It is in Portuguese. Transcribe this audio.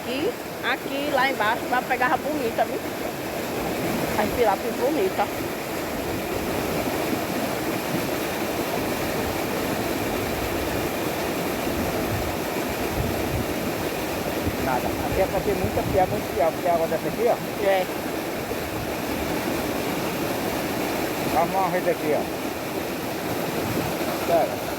aqui, aqui, lá embaixo, vai pegar a bonita, viu? As tilápias bonitas. Nada. Aqui é pra ter muita piada, muito piada. Porque a água dessa aqui, ó. É. Arrumar uma rede aqui, ó. Sério.